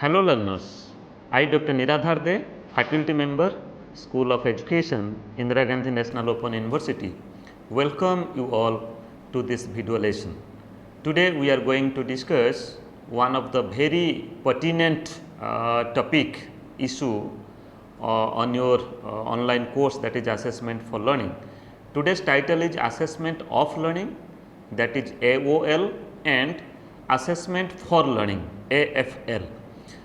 Hello learners, I Dr. Niradhar, faculty member, School of Education, Indira Gandhi National Open University, welcome you all to this video lesson. Today we are going to discuss one of the very pertinent topic issue on your online course, that is assessment for learning. Today's title is assessment of learning, that is AOL, and assessment for learning, AFL.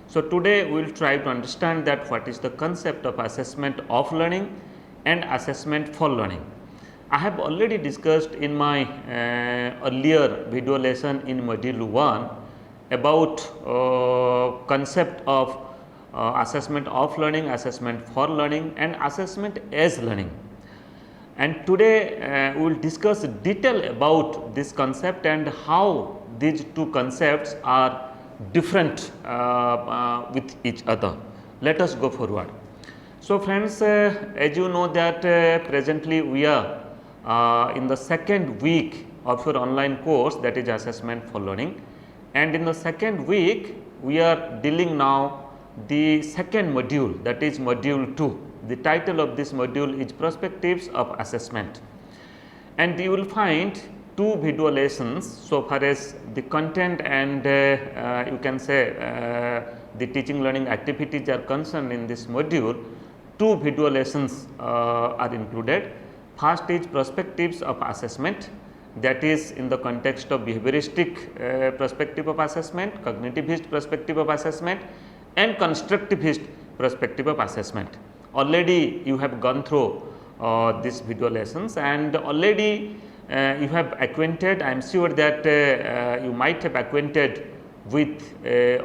So, today we will try to understand that what is the concept of assessment of learning and assessment for learning. I have already discussed in my earlier video lesson in module 1 about concept of assessment of learning, assessment for learning and assessment as learning. And today we will discuss detail about this concept and how these two concepts are different with each other. Let us go forward. So, friends, as you know that presently we are in the second week of your online course, that is assessment for learning, and in the second week we are dealing now the second module, that is module 2. The title of this module is perspectives of assessment, and you will find two video lessons so far as the content and you can say the teaching learning activities are concerned. In this module, two video lessons are included. First is perspectives of assessment, that is in the context of behavioristic perspective of assessment, cognitivist perspective of assessment and constructivist perspective of assessment. Already you have gone through these video lessons and already you have acquainted, I am sure that you might have acquainted with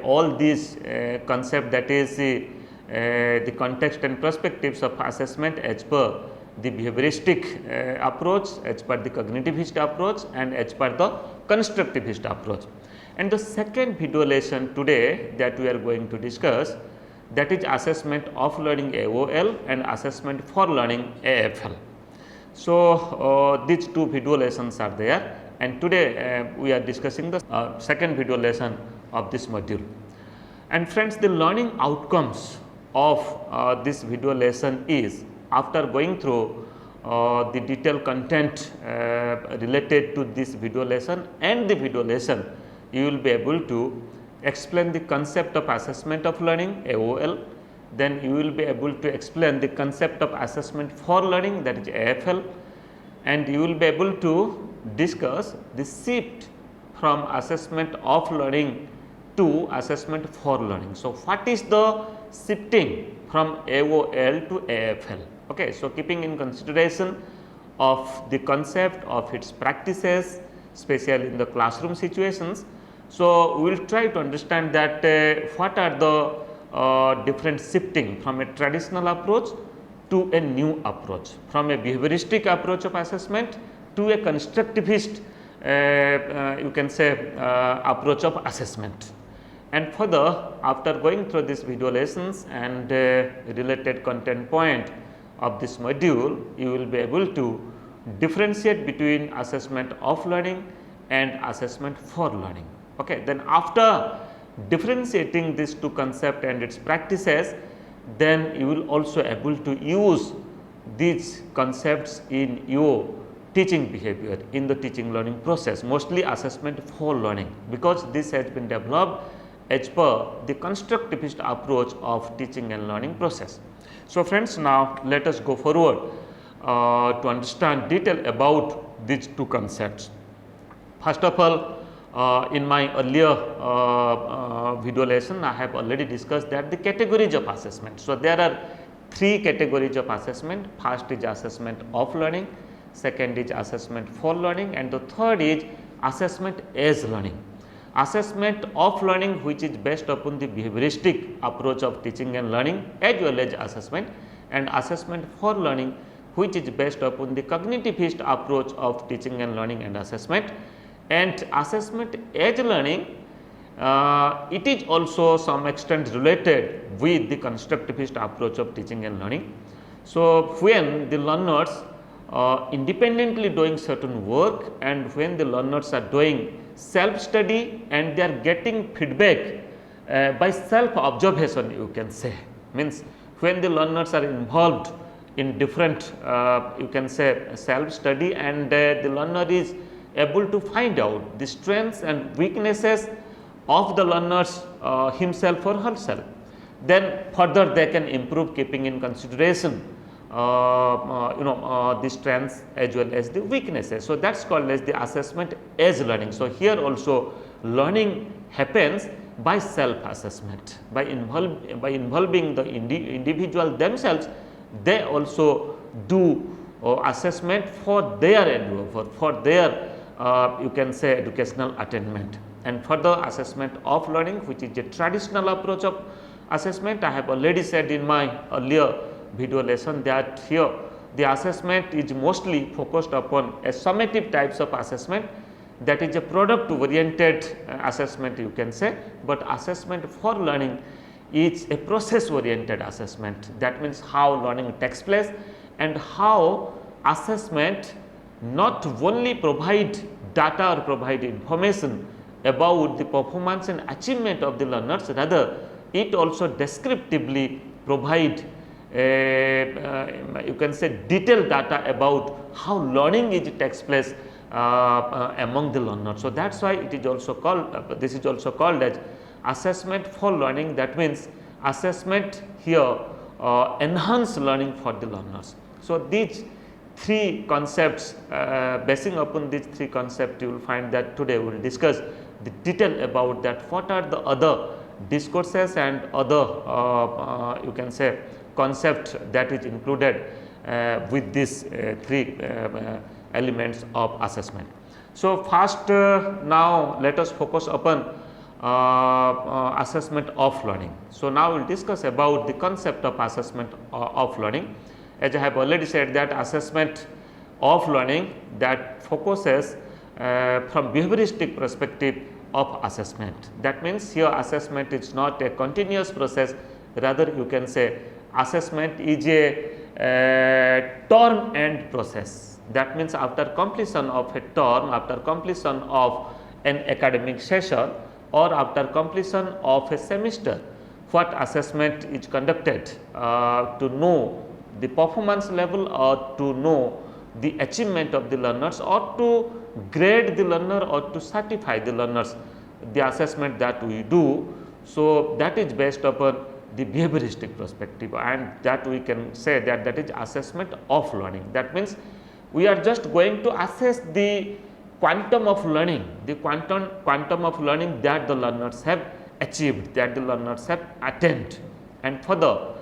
all these concept, that is the context and perspectives of assessment as per the behavioristic approach, as per the cognitivist approach and as per the constructivist approach. And the second video lesson today that we are going to discuss, that is assessment of learning AOL and assessment for learning AFL. So, these two video lessons are there, and today we are discussing the second video lesson of this module. And friends, the learning outcomes of this video lesson is, after going through the detailed content related to this video lesson and the video lesson, you will be able to explain the concept of assessment of learning AOL. Then you will be able to explain the concept of assessment for learning, that is AFL, and you will be able to discuss the shift from assessment of learning to assessment for learning. So, what is the shifting from AOL to AFL? Okay. So, keeping in consideration of the concept of its practices, especially in the classroom situations. So, we will try to understand that what are the different shifting from a traditional approach to a new approach, from a behavioristic approach of assessment to a constructivist you can say approach of assessment. And further, after going through these video lessons and related content point of this module, you will be able to differentiate between assessment of learning and assessment for learning. Okay. Then after differentiating these two concepts and its practices, then you will also able to use these concepts in your teaching behavior, in the teaching learning process, mostly assessment for learning, because this has been developed as per the constructivist approach of teaching and learning process. So, friends, now let us go forward to understand detail about these two concepts. First of all, in my earlier video lesson, I have already discussed that the categories of assessment. So, there are three categories of assessment. First is assessment of learning, second is assessment for learning, and the third is assessment as learning. Assessment of learning, which is based upon the behavioristic approach of teaching and learning as well as assessment, and assessment for learning, which is based upon the cognitivist approach of teaching and learning and assessment. And assessment as learning, it is also some extent related with the constructivist approach of teaching and learning. So, when the learners independently doing certain work and when the learners are doing self study and they are getting feedback by self observation, you can say, means when the learners are involved in different you can say self study, and the learner is able to find out the strengths and weaknesses of the learners himself or herself, then further they can improve keeping in consideration the strengths as well as the weaknesses. So, that is called as the assessment as learning. So, here also learning happens by self assessment, by involving the individual themselves. They also do assessment for their endeavor, for their you can say educational attainment. And further assessment of learning, which is a traditional approach of assessment. I have already said in my earlier video lesson that here the assessment is mostly focused upon a summative types of assessment, that is a product oriented assessment, you can say, but assessment for learning is a process oriented assessment. That means how learning takes place, and how assessment not only provide data or provide information about the performance and achievement of the learners, rather it also descriptively provide you can say detailed data about how learning takes place among the learners. So, that is why it is also called this is also called as assessment for learning. That means assessment here enhance learning for the learners. So, these three concepts, basing upon these three concepts, you will find that today we will discuss the detail about that, what are the other discourses and other you can say concept that is included with these three elements of assessment. So, first now let us focus upon assessment of learning. So, now we will discuss about the concept of assessment of learning. As I have already said that assessment of learning that focuses from behavioristic perspective of assessment. That means here assessment is not a continuous process, rather you can say assessment is a term end process. That means after completion of a term, after completion of an academic session, or after completion of a semester, what assessment is conducted to know the performance level, or to know the achievement of the learners, or to grade the learner, or to certify the learners, the assessment that we do. So, that is based upon the behavioristic perspective, and that we can say that that is assessment of learning. That means we are just going to assess the quantum of learning, the quantum of learning that the learners have achieved, that the learners have attained. And further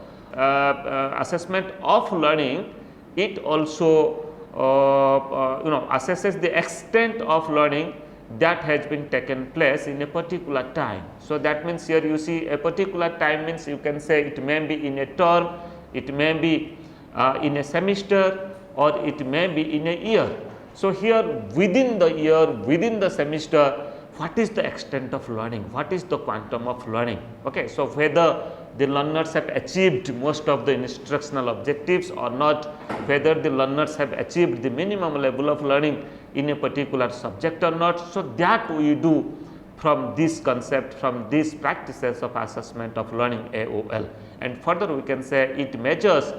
assessment of learning, it also assesses the extent of learning that has been taken place in a particular time. So, that means here you see a particular time means you can say it may be in a term, it may be in a semester, or it may be in a year. So, here within the year, within the semester, what is the extent of learning, what is the quantum of learning. Okay. So, whether the learners have achieved most of the instructional objectives or not, whether the learners have achieved the minimum level of learning in a particular subject or not. So, that we do from this concept, from these practices of assessment of learning AOL. And further we can say it measures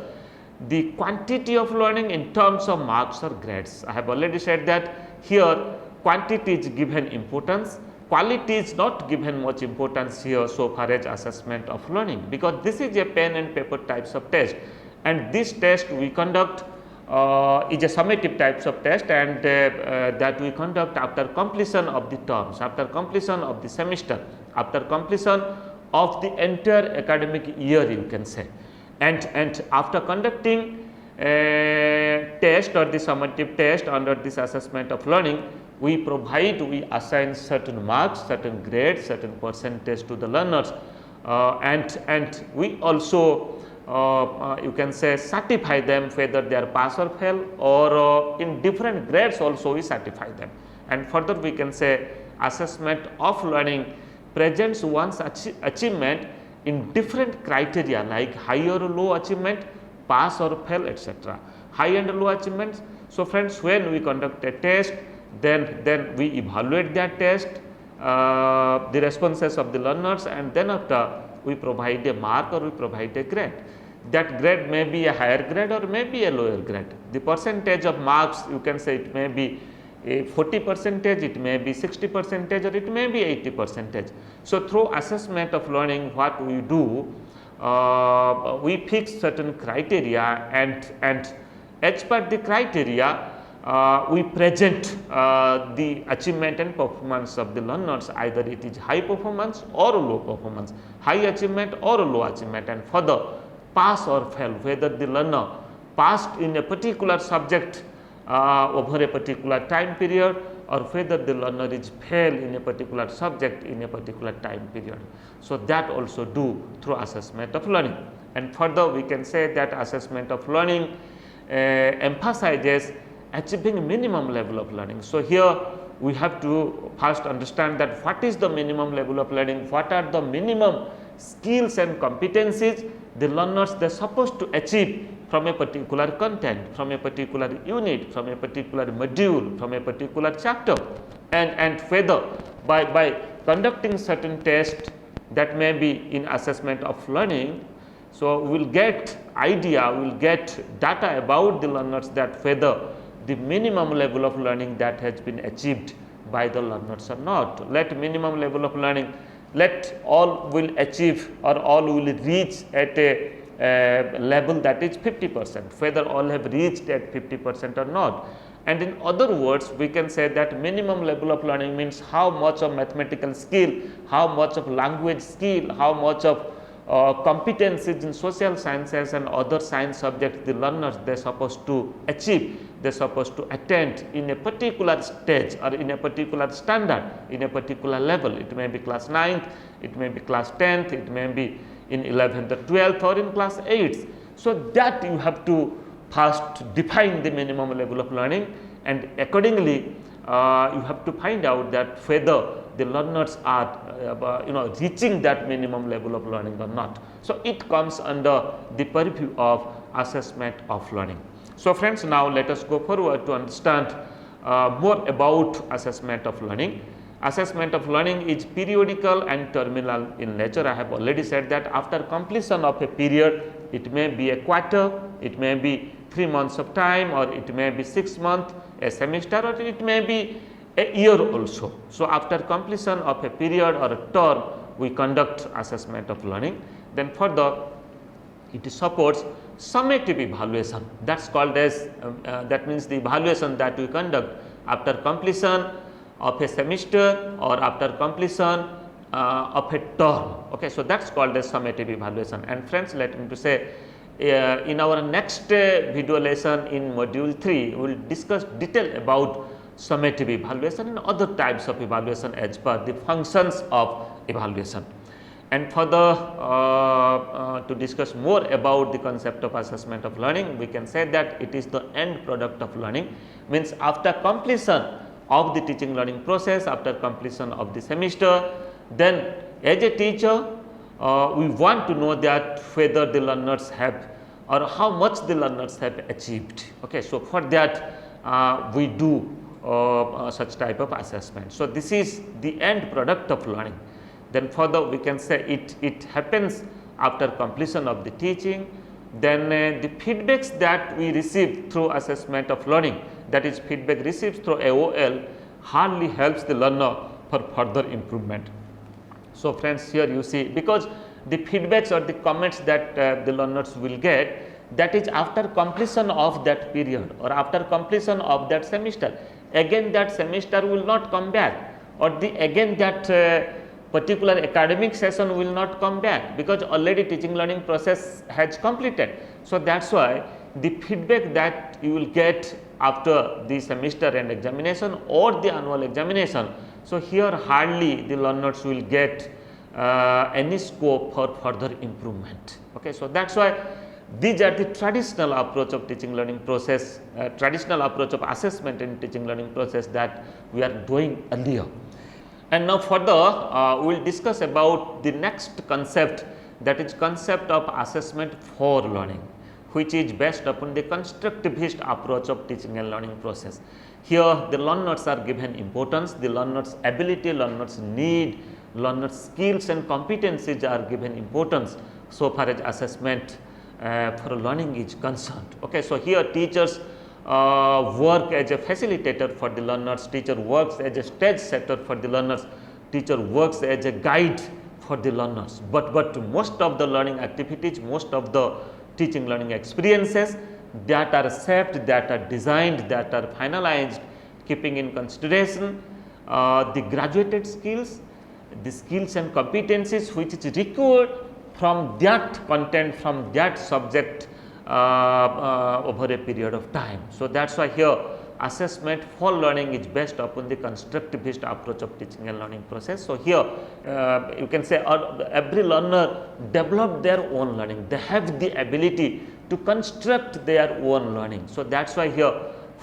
the quantity of learning in terms of marks or grades. I have already said that here quantity is given importance, quality is not given much importance here so far as assessment of learning, because this is a pen and paper types of test, and this test we conduct is a summative types of test, and that we conduct after completion of the terms, after completion of the semester, after completion of the entire academic year, you can say. And after conducting a test or the summative test under this assessment of learning, we assign certain marks, certain grades, certain percentage to the learners, and we also you can say certify them whether they are pass or fail, or in different grades also we certify them. And further we can say assessment of learning presents one's achievement in different criteria like high or low achievement, pass or fail, etc. High and low achievements. So, friends, when we conduct a test, then we evaluate that test, the responses of the learners, and then after we provide a mark or we provide a grade. That grade may be a higher grade or may be a lower grade. The percentage of marks, you can say it may be a 40%, it may be 60%, or it may be 80%. So, through assessment of learning, what we do, we fix certain criteria, and as per the criteria, we present the achievement and performance of the learners, either it is high performance or low performance, high achievement or low achievement, and further pass or fail, whether the learner passed in a particular subject over a particular time period, or whether the learner is fail in a particular subject in a particular time period. So, that also do through assessment of learning. And further we can say that assessment of learning emphasizes achieving minimum level of learning. So, here we have to first understand that what is the minimum level of learning, what are the minimum skills and competencies the learners they are supposed to achieve from a particular content, from a particular unit, from a particular module, from a particular chapter, and whether by conducting certain tests that may be in assessment of learning. So, we will get idea, we will get data about the learners, that whether the minimum level of learning that has been achieved by the learners or not. Let minimum level of learning, let all will achieve or all will reach at a level that is 50%, whether all have reached at 50% or not. And in other words, we can say that minimum level of learning means how much of mathematical skill, how much of language skill, how much of competencies in social sciences and other science subjects the learners they are supposed to achieve, they are supposed to attain in a particular stage or in a particular standard, in a particular level. It may be class 9th, it may be class 10th, it may be in 11th or 12th or in class 8th. So, that you have to first define the minimum level of learning, and accordingly you have to find out that whether the learners are reaching that minimum level of learning or not. So, it comes under the purview of assessment of learning. So, friends, now let us go forward to understand more about assessment of learning. Assessment of learning is periodical and terminal in nature. I have already said that after completion of a period, it may be a quarter, it may be 3 months of time, or it may be 6 months, a semester, or it may be a year also. So, after completion of a period or a term, we conduct assessment of learning. Then further it supports summative evaluation, that is called as that means the evaluation that we conduct after completion of a semester or after completion of a term. Okay. So, that is called as summative evaluation. And friends, let me to say in our next video lesson in module 3, we will discuss detail about summative evaluation and other types of evaluation as per the functions of evaluation. And further to discuss more about the concept of assessment of learning, we can say that it is the end product of learning, means after completion of the teaching learning process, after completion of the semester, then as a teacher we want to know that whether the learners have or how much the learners have achieved. Okay. So, for that we do such type of assessment. So, this is the end product of learning. Then further we can say it happens after completion of the teaching. Then the feedbacks that we receive through assessment of learning, that is feedback received through AOL, hardly helps the learner for further improvement. So, friends, here you see, because the feedbacks or the comments that the learners will get, that is after completion of that period or after completion of that semester. Again that semester will not come back, or again that particular academic session will not come back, because already teaching learning process has completed. So, that is why the feedback that you will get after the semester end examination or the annual examination. So, here hardly the learners will get any scope for further improvement. Okay. So, that is why these are the traditional approach of teaching learning process, traditional approach of assessment in teaching learning process that we are doing earlier. And now further we will discuss about the next concept, that is concept of assessment for learning. which is based upon the constructivist approach of teaching and learning process. Here the learners are given importance, the learners ability, learners need, learners skills and competencies are given importance so far as assessment for learning is concerned. Okay, so here teachers work as a facilitator for the learners, teacher works as a stage setter for the learners, teacher works as a guide for the learners, but most of the learning activities, most of the teaching learning experiences that are shaped, that are designed, that are finalized, keeping in consideration the graduated skills, the skills and competencies which is required from that content, from that subject over a period of time. So, that is why here assessment for learning is based upon the constructivist approach of teaching and learning process. So, here you can say every learner develop their own learning, they have the ability to construct their own learning. So, that is why here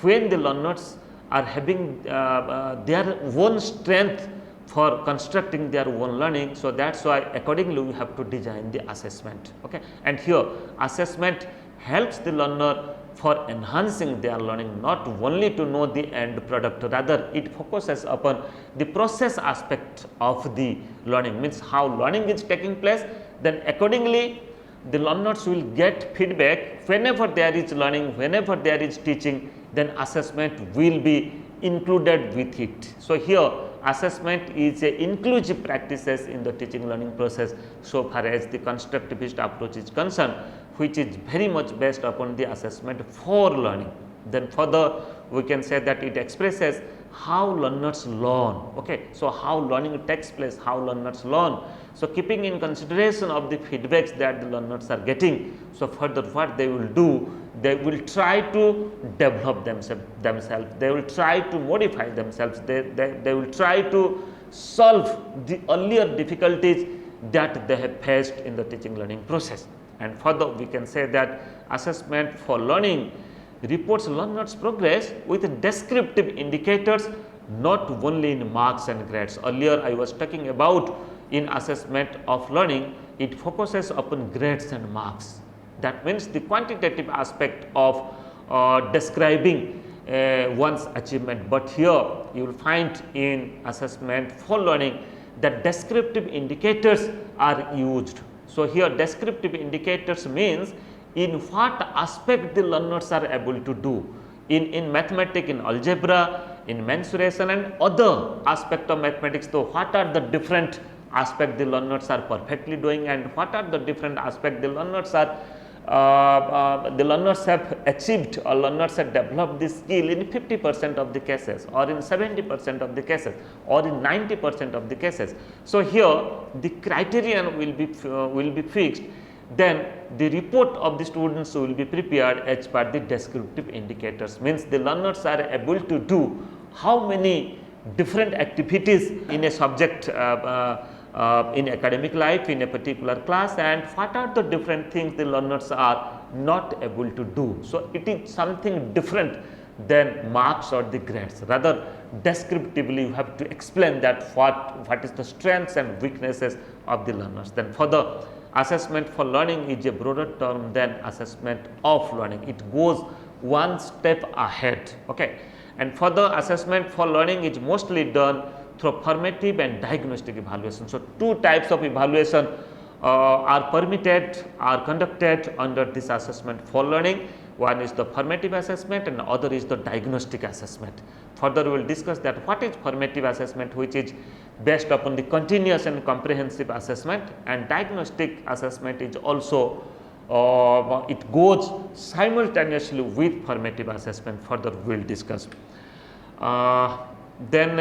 when the learners are having their own strength for constructing their own learning. So, that is why accordingly we have to design the assessment. Okay. And here assessment helps the learner for enhancing their learning, not only to know the end product, rather it focuses upon the process aspect of the learning, means how learning is taking place, then accordingly the learners will get feedback whenever there is learning, whenever there is teaching, then assessment will be included with it. So, here assessment is a inclusive practices in the teaching learning process so far as the constructivist approach is concerned, which is very much based upon the assessment for learning. Then further we can say that it expresses how learners learn. Okay. So, how learning takes place, how learners learn. So, keeping in consideration of the feedbacks that the learners are getting, so further what they will do, they will try to develop themselves, they will try to modify themselves, they will try to solve the earlier difficulties that they have faced in the teaching learning process. And further we can say that assessment for learning reports learners progress with descriptive indicators, not only in marks and grades. Earlier I was talking about in assessment of learning, it focuses upon grades and marks. That means the quantitative aspect of describing one's achievement, but here you will find in assessment for learning that descriptive indicators are used. So, here descriptive indicators means in what aspect the learners are able to do in mathematics, in algebra, in mensuration and other aspect of mathematics. So, what are the different aspect the learners are perfectly doing and what are the different aspect the learners are the learners have achieved or learners have developed this skill in 50% of the cases or in 70% of the cases or in 90% of the cases. So, here the criterion will be fixed, then the report of the students will be prepared as per the descriptive indicators, means the learners are able to do how many different activities in a subject in academic life in a particular class and what are the different things the learners are not able to do. So, it is something different than marks or the grades, rather descriptively you have to explain that what is the strengths and weaknesses of the learners. Then further assessment for learning is a broader term than assessment of learning, it goes one step ahead. Okay. And further assessment for learning is mostly done through formative and diagnostic evaluation. So, two types of evaluation are permitted, are conducted under this assessment for learning. One is the formative assessment and other is the diagnostic assessment. Further we will discuss that what is formative assessment, which is based upon the continuous and comprehensive assessment, and diagnostic assessment is also it goes simultaneously with formative assessment. Further we will discuss. Then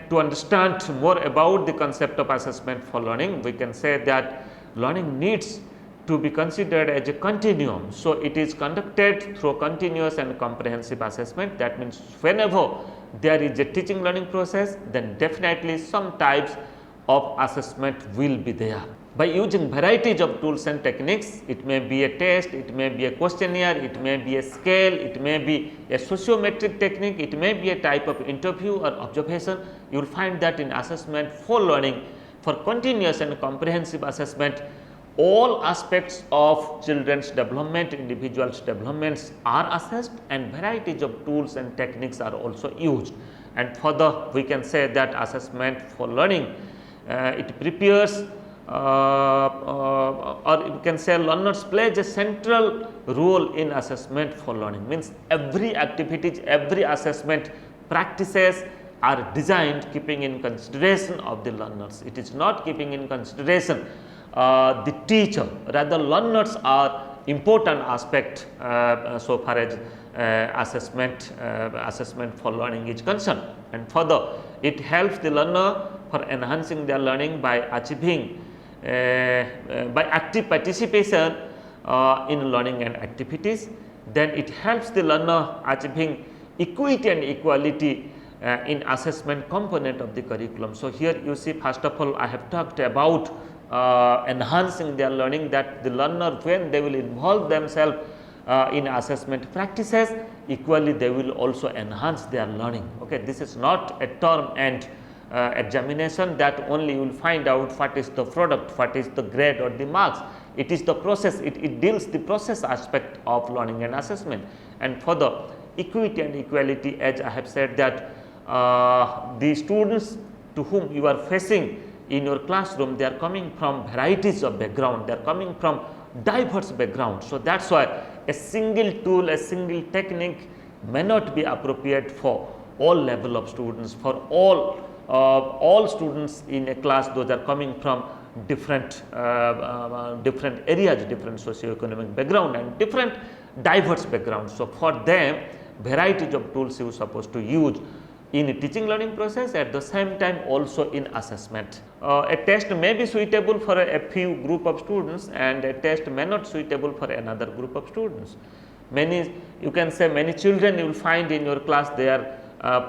to understand more about the concept of assessment for learning, we can say that learning needs to be considered as a continuum. So, it is conducted through continuous and comprehensive assessment. That means whenever there is a teaching learning process, then definitely some types of assessment will be there. By using varieties of tools and techniques, it may be a test, it may be a questionnaire, it may be a scale, it may be a sociometric technique, it may be a type of interview or observation. You will find that in assessment for learning, for continuous and comprehensive assessment, all aspects of children's development, individuals' developments are assessed, and varieties of tools and techniques are also used. And further, we can say that assessment for learning, it prepares or you can say learners plays a central role in assessment for learning. Means every activities, every assessment practices are designed keeping in consideration of the learners. It is not keeping in consideration the teacher, rather learners are important aspect so far as assessment for learning is concerned. And further, it helps the learner for enhancing their learning by achieving by active participation in learning and activities. Then it helps the learner achieving equity and equality in assessment component of the curriculum. So, here you see, first of all I have talked about enhancing their learning, that the learner, when they will involve themselves in assessment practices, equally they will also enhance their learning. Okay, this is not a term and examination that only you will find out what is the product, what is the grade or the marks. It is the process, it deals the process aspect of learning and assessment. And for the equity and equality, as I have said that the students to whom you are facing in your classroom, they are coming from varieties of background, they are coming from diverse background. So, that is why a single tool, a single technique may not be appropriate for all level of students, for all students in a class. Those are coming from different different areas, different socio-economic background and different diverse backgrounds. So, for them varieties of tools you are supposed to use in teaching learning process, at the same time also in assessment. A test may be suitable for a few group of students, and a test may not suitable for another group of students. Many, you can say, many children you will find in your class, they are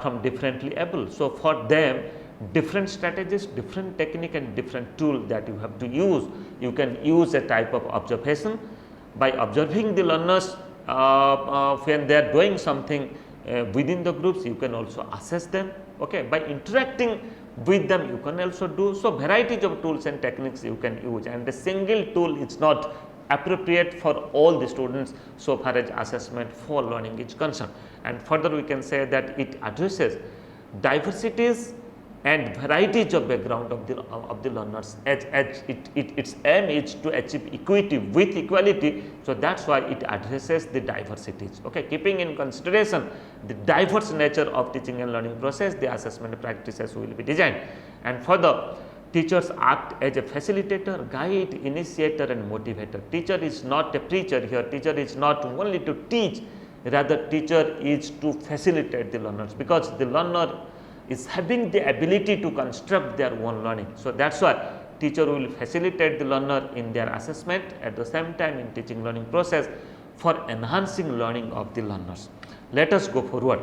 from differently able. So, for them different strategies, different technique and different tool that you have to use. You can use a type of observation. By observing the learners when they are doing something within the groups, you can also assess them. Okay. By interacting with them, you can also do. So, varieties of tools and techniques you can use, and a single tool is not appropriate for all the students so far as assessment for learning is concerned. And further, we can say that it addresses diversities and varieties of background of the learners, as its aim is to achieve equity with equality. So, that is why it addresses the diversities. Okay. Keeping in consideration the diverse nature of teaching and learning process, the assessment practices will be designed. And further, teachers act as a facilitator, guide, initiator and motivator. Teacher is not a preacher here, teacher is not only to teach, rather teacher is to facilitate the learners, because the learner is having the ability to construct their own learning. So, that is why teacher will facilitate the learner in their assessment, at the same time in teaching learning process for enhancing learning of the learners. Let us go forward.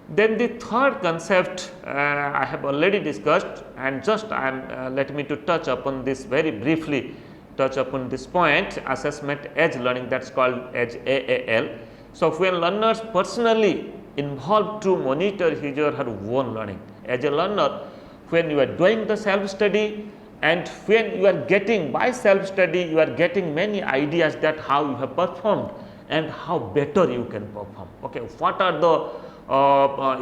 Then the third concept I have already discussed, and just let me to touch upon this very briefly, touch upon this point, assessment as learning, that is called as AAL. So, when learners personally involved to monitor his or her own learning. As a learner, when you are doing the self study and when you are getting, by self study you are getting many ideas that how you have performed and how better you can perform. Okay. What are the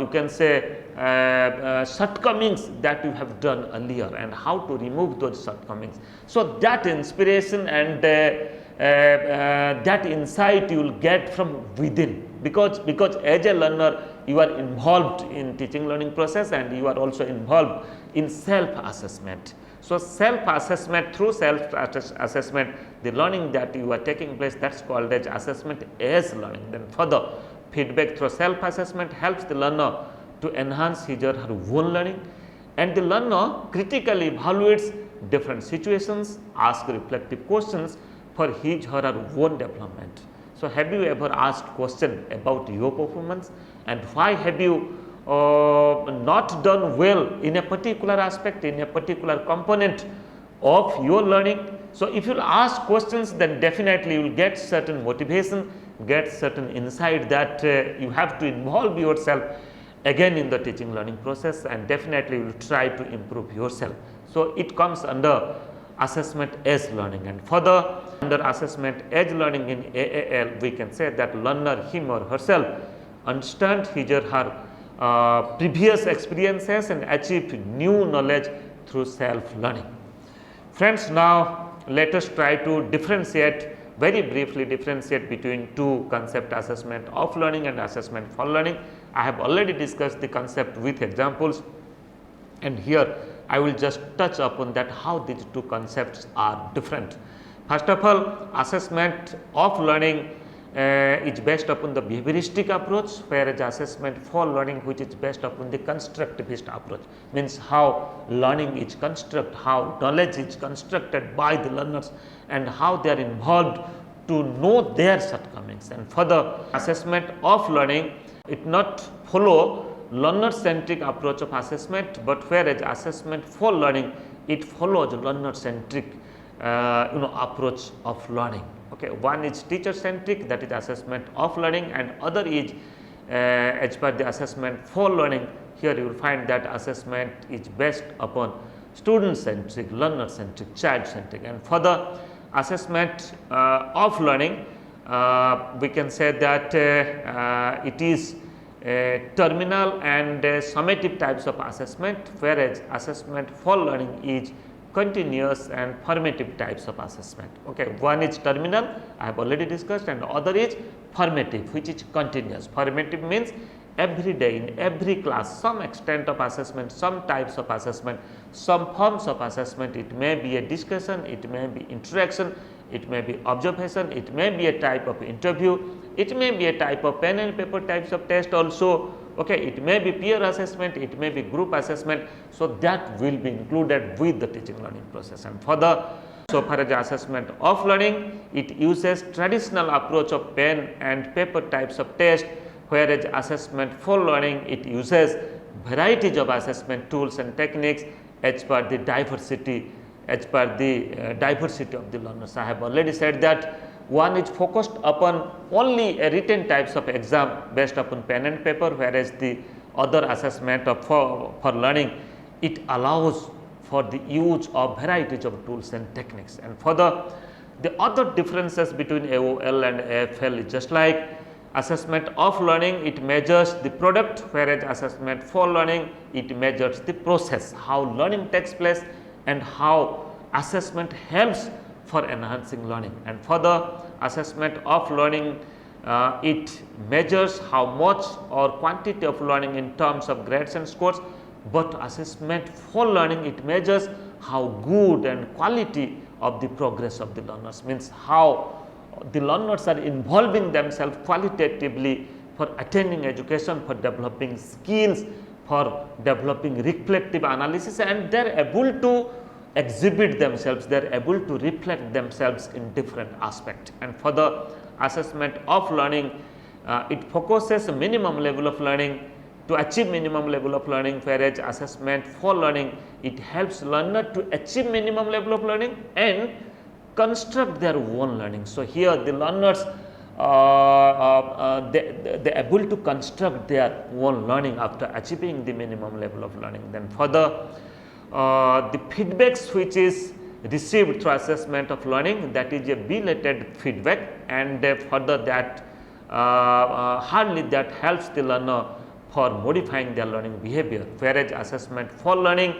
you can say shortcomings that you have done earlier and how to remove those shortcomings. So, that inspiration and that insight you will get from within, because as a learner you are involved in teaching learning process and you are also involved in self assessment. So, self assessment, through self assessment, the learning that you are taking place, that is called as assessment as learning. Then further, feedback through self assessment helps the learner to enhance his or her own learning, and the learner critically evaluates different situations, asks reflective questions for his or her own development. So, have you ever asked question about your performance and why have you not done well in a particular aspect, in a particular component of your learning? So, if you ask questions, then definitely you will get certain motivation, get certain insight that you have to involve yourself again in the teaching learning process, and definitely you will try to improve yourself. So, it comes under assessment age learning. And further, under assessment age learning in AAL, we can say that learner, him or herself, understand his or her previous experiences and achieve new knowledge through self learning. Friends, now let us try to differentiate, very briefly differentiate between two concept, assessment of learning and assessment for learning. I have already discussed the concept with examples, and here I will just touch upon that how these two concepts are different. First of all, assessment of learning is based upon the behavioristic approach, whereas assessment for learning which is based upon the constructivist approach, means how learning is constructed, how knowledge is constructed by the learners and how they are involved to know their shortcomings. And further, assessment of learning, it not follow learner centric approach of assessment, but whereas assessment for learning, it follows learner centric approach of learning. Okay, one is teacher centric, that is assessment of learning, and other is as per the assessment for learning. Here you will find that assessment is based upon student centric, learner centric, child centric. And further, assessment of learning, we can say that it is terminal and summative types of assessment, whereas assessment for learning is continuous and formative types of assessment. Okay, one is terminal, I have already discussed, and other is formative, which is continuous. Formative means every day in every class some extent of assessment, some types of assessment, some forms of assessment. It may be a discussion, it may be interaction, it may be observation, it may be a type of interview, it may be a type of pen and paper types of test also. Okay, it may be peer assessment, it may be group assessment. So that will be included with the teaching learning process. And further, so far as the assessment of learning, it uses traditional approach of pen and paper types of test, whereas assessment for learning, it uses varieties of assessment tools and techniques as per the diversity, of the learners. I have already said that one is focused upon only a written types of exam based upon pen and paper, whereas the other assessment of for learning, it allows for the use of varieties of tools and techniques. And further, the other differences between AOL and AFL is just like assessment of learning, it measures the product, whereas assessment for learning, it measures the process, how learning takes place and how assessment helps for enhancing learning. And further, assessment of learning, it measures how much or quantity of learning in terms of grades and scores, but assessment for learning, it measures how good and quality of the progress of the learners, means how the learners are involving themselves qualitatively for attaining education, for developing skills, for developing reflective analysis, and they are able to exhibit themselves, they are able to reflect themselves in different aspects. And for the assessment of learning, it focuses a minimum level of learning to achieve minimum level of learning, whereas assessment for learning, it helps learner to achieve minimum level of learning and construct their own learning. So here the learners they are able to construct their own learning after achieving the minimum level of learning. Then further, the feedbacks which is received through assessment of learning, that is a belated feedback, and further that hardly that helps the learner for modifying their learning behavior, whereas assessment for learning,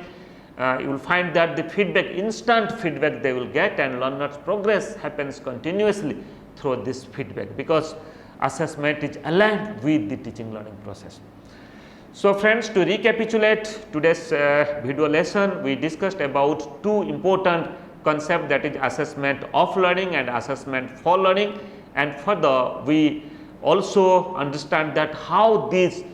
you will find that the feedback, instant feedback they will get, and learners progress happens continuously through this feedback, because assessment is aligned with the teaching learning process. So friends, to recapitulate today's video lesson, we discussed about two important concepts, that is assessment of learning and assessment for learning, and further we also understand that how these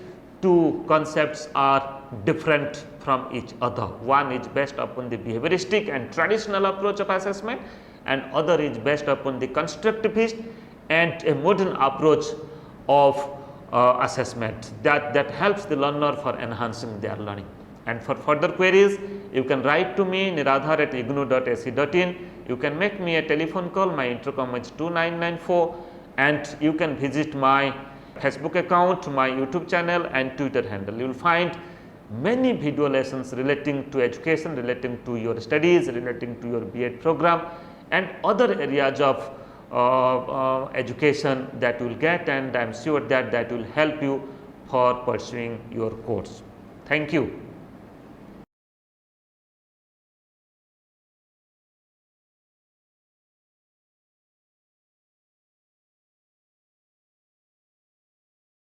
two concepts are different from each other. One is based upon the behavioristic and traditional approach of assessment, and other is based upon the constructivist and a modern approach of assessment that helps the learner for enhancing their learning. And for further queries, you can write to me niradhar@ignou.ac.in. You can make me a telephone call. My intercom is 2994, and you can visit my Facebook account, my YouTube channel and Twitter handle. You will find many video lessons relating to education, relating to your studies, relating to your B.Ed program and other areas of education that you will get, and I am sure that that will help you for pursuing your course. Thank you.